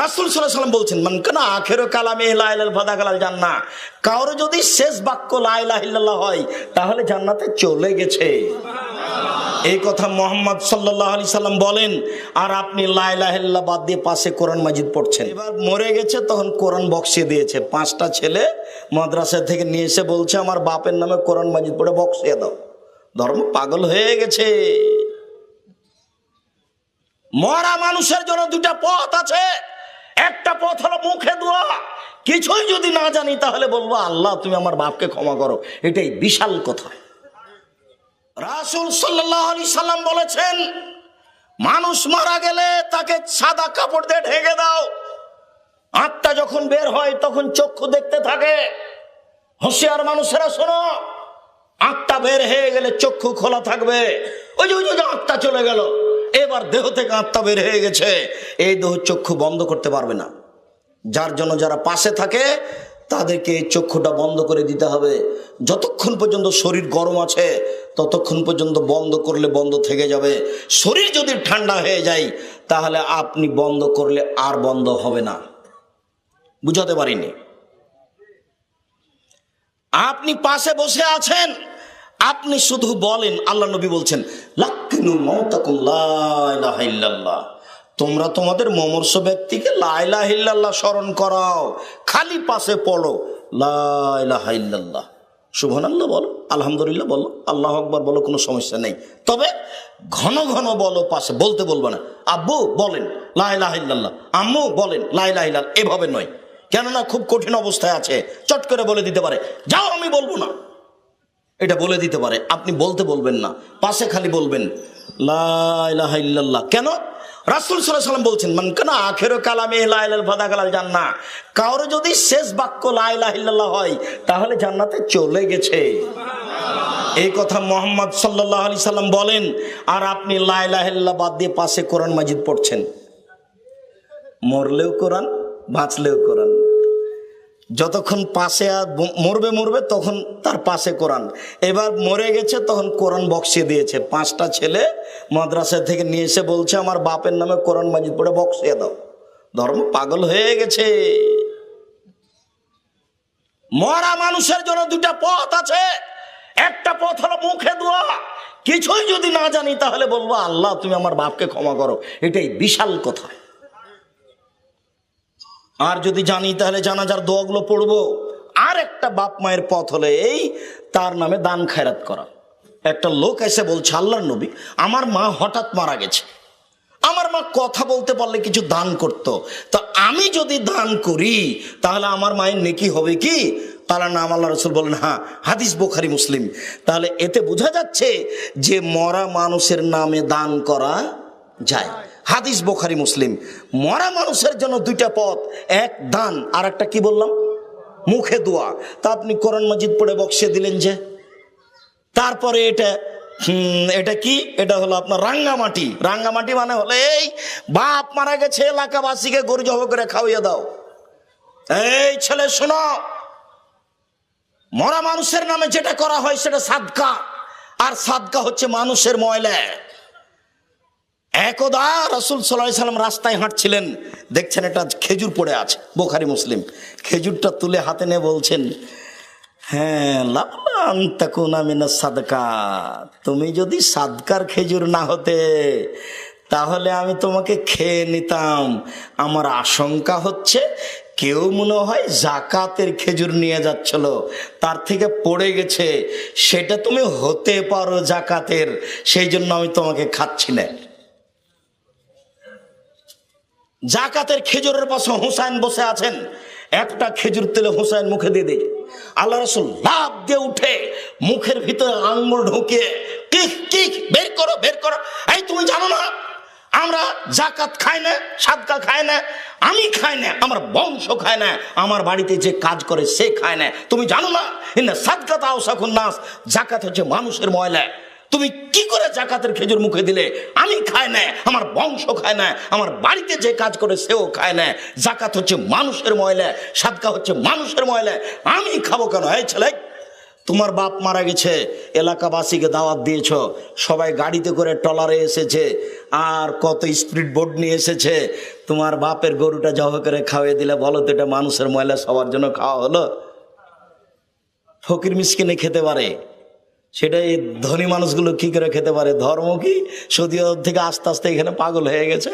রাসূল সাল্লাল্লাহু আলাইহি ওয়াসাল্লাম বলছেন, মান কানা আখিরু কালামি লা ইলাহা ইল্লাল্লাহ ফাদাখালাল জান্নাহ। কারো যদি শেষ বাক্য লা ইলাহা ইল্লাল্লাহ হয় তাহলে জান্নাতে চলে গেছে। এই কথা মুহাম্মদ সাল্লাল্লাহু আলাইহি সাল্লাম বলেন, আর আপনি লা ইলাহা ইল্লাল্লাহ বাদ দিয়ে পাশে কোরআন মাজিদ পড়ছেন। এবার মরে গেছে, তখন কোরআন বক্সে দিয়েছে। 5টা ছেলে মাদ্রাসা থেকে নিয়ে এসে বলছে, আমার বাপের নামে কোরআন মাজিদ পড়ে বক্সিয়ে দাও। ধর্ম পাগল হয়ে গেছে। মরা মানুষের জন্য 2টা পথ আছে। একটা পথ হলো মুখে দোয়া। কিছুই যদি না জানি তাহলে বলবো, আল্লাহ তুমি আমার বাপকে ক্ষমা করো। এটাই বিশাল কথা। রাসূল সাল্লাল্লাহু আলাইহি সাল্লাম বলেছেন, মানুষ মারা গেলে তাকে সাদা কাপড় দিয়ে ঢেকে দাও। আত্মা যখন বের হয় তখন চক্ষু দেখতে থাকে। হুঁশিয়ার মানুষেরা শোনো, আত্মা বের হয়ে গেলে চক্ষু খোলা থাকবে। ওই যে আত্মা চলে গেল, এবার দেহ থেকে আত্মা বের হয়ে গেছে, এই দেহ চক্ষু বন্ধ করতে পারবে না। যার জন্য যারা পাশে থাকে তাদেরকে এই চক্ষুটা বন্ধ করে দিতে হবে। যতক্ষণ পর্যন্ত শরীর গরম আছে ততক্ষণ পর্যন্ত বন্ধ করলে বন্ধ থেকে যাবে। শরীর যদি ঠান্ডা হয়ে যায় তাহলে আপনি বন্ধ করলে আর বন্ধ হবে না। বুঝাতে পারিনি? আপনি পাশে বসে আছেন, আপনি শুধু বলেন, আল্লাহ নবী বলছেন, লাক্কিনু মাউতাকুম লা ইলাহা ইল্লাল্লাহ। তোমরা তোমাদের মমর্ষ ব্যক্তিকে লা ইলাহা ইল্লাল্লাহ স্মরণ করাও। খালি পাশে পড়ো, লা ইলাহা ইল্লাল্লাহ, সুবহানাল্লাহ বলো, আলহামদুলিল্লাহ বলো, আল্লাহু আকবার বলো, কোনো সমস্যা নেই। তবে ঘন ঘন বলো, পাশে বলতে বলবে না। আব্বু বলেন লা ইলাহা ইল্লাল্লাহ, আম্মু বলেন লা ইলাহা ইল্লাল্লাহ, এভাবে নয়। কেননা খুব কঠিন অবস্থায় আছে, চট করে বলে দিতে পারে, যাও আমি বলবো না, এটা বলে দিতে পারে। আপনি বলতে বলবেন না, পাশে খালি বলবেন লা ইলাহা ইল্লাল্লাহ। কেন? রাসূল সাল্লাল্লাহু আলাইহি ওয়াসাল্লাম বলছেন, মান কানা আখিরু কালামি লা ইলাহা ইল্লাল্লাহ ফাদাখালাল জান্নাহ। কারো যদি শেষ বাক্য লা ইলাহা ইল্লাল্লাহ হয় তাহলে জান্নাতে চলে গেছে। এই কথা মুহাম্মদ সাল্লাল্লাহু আলাইহি সাল্লাম বলেন, আর আপনি লা ইলাহা ইল্লাল্লাহ বাদ দিয়ে পাশে কোরআন মাজিদ পড়ছেন। মরলেও কোরআন, বাঁচলেও কোরআন। যতক্ষণ পাশে মরবে তখন তার পাশে কোরআন। এবার মরে গেছে, তখন কোরআন বক্সে দিয়েছে। 5টা ছেলে মাদ্রাসা থেকে নিয়ে এসে বলছে, আমার বাপের নামে কোরআন মাজিদ পড়ে বক্সিয়ে দাও। ধর্ম পাগল হয়ে গেছে। মরা মানুষের জন্য 2টা পথ আছে। একটা পথ হলো মুখে দোয়া। কিছুই যদি না জানি তাহলে বলবো, আল্লাহ তুমি আমার বাপকে ক্ষমা করো। এটাই বিশাল কথা। আর যদি জানি তাহলে জানাজার দোয়াগুলো পড়বো। আর একটা বাপ মায়ের পথ হলে এই, তার নামে দান খায়রাত করা। একটা লোক এসে বলছে, আল্লাহর নবী, আমার মা হঠাৎ মারা গেছে, আমার মা কথা বলতে পারলে কিছু দান করত, তা আমি যদি দান করি তাহলে আমার মায়ের নেকি হবে কি? তাহলে নাম আল্লাহ রাসূল বলেন, হ্যাঁ, হাদিস বুখারী মুসলিম। তাহলে এতে বোঝা যাচ্ছে যে মরা মানুষের নামে দান করা যায়। হাদিস বুখারী মুসলিম। মরা মানুষের জন্য 2টা পথ, এক দান, আর একটা কি বললাম, মুখে দোয়া। তা আপনি কোরআন মাজিদ পড়ে বক্সে দিলেন যে। তারপরে এটা কি? এটা হলো আপনার রাঙ্গামাটি। রাঙ্গামাটি মানে হলো এই, বাপ মারা গেছে, এলাকাবাসীকে গরু জবাই করে খাওয়িয়ে দাও। এই ছেলে শোনো, মরা মানুষের নামে যেটা করা হয় সেটা সাদকা, আর সাদকা হচ্ছে মানুষের ময়লা। একদা রাসূল সাল্লাল্লাহু আলাইহি সাল্লাম রাস্তায় হাঁটছিলেন, দেখছেন একটা খেজুর পড়ে আছে, বুখারী মুসলিম। খেজুরটা তুলে হাতে নিয়ে বলছেন, হ্যাঁ, লাউলা তাকুনা মিনাস সাদকা, তুমি যদি সাদকার খেজুর না হতে তাহলে আমি তোমাকে খেয়ে নিতাম। আমার আশঙ্কা হচ্ছে কেউ মনে হয় জাকাতের খেজুর নিয়ে যাচ্ছিল, তার থেকে পড়ে গেছে, সেটা তুমি হতে পারো জাকাতের, সেই জন্য আমি তোমাকে খাচ্ছি না। জাকাতের খেজুরের পাশে হুসাইন বসে আছেন, একটা খেজুর তেলে হুসাইন মুখে দিয়ে দিয়েছে। আল্লাহ রাসূল লাফ দিয়ে উঠে মুখের ভিতরে আঙ্গুল ঢুকিয়ে, কিক কিক, বের করো বের করো। এই তুমি জানো না আমরা জাকাত খাই না, সাদকা খাই না, আমি খাই না, আমার বংশ খায় না, আমার বাড়িতে যে কাজ করে সে খায় না। তুমি জানো না, ইন্না সাদকাত আওসাকুন নাস, জাকাত হচ্ছে মানুষের ময়লা। তুমি কি করে জাকাতের খেজুর মুখে দিলে? আমি খাই না, আমার বংশ খায় না, আমার বাড়িতে যে কাজ করে সেও খায় না। জাকাত হচ্ছে মানুষের ময়লা, সাদকা হচ্ছে মানুষের ময়লা, আমি খাবো কেন? এই ছেলে, তোমার বাপ মারা গেছে, এলাকাবাসীকে দাওয়াত দিয়েছ, সবাই গাড়িতে করে ট্রলারে এসেছে, আর কত স্পিড বোট নিয়ে এসেছে, তোমার বাপের গরুটা জব করে খাওয়াই দিলে, বলো তো এটা মানুষের ময়লা সবার জন্য খাওয়া হলো? ফকির মিসকিনে খেতে পারে, সেটা এই ধনী মানুষগুলো কি করে খেতে পারে? ধর্ম কি সৌদি আরব থেকে আস্তে আস্তে এখানে পাগল হয়ে গেছে।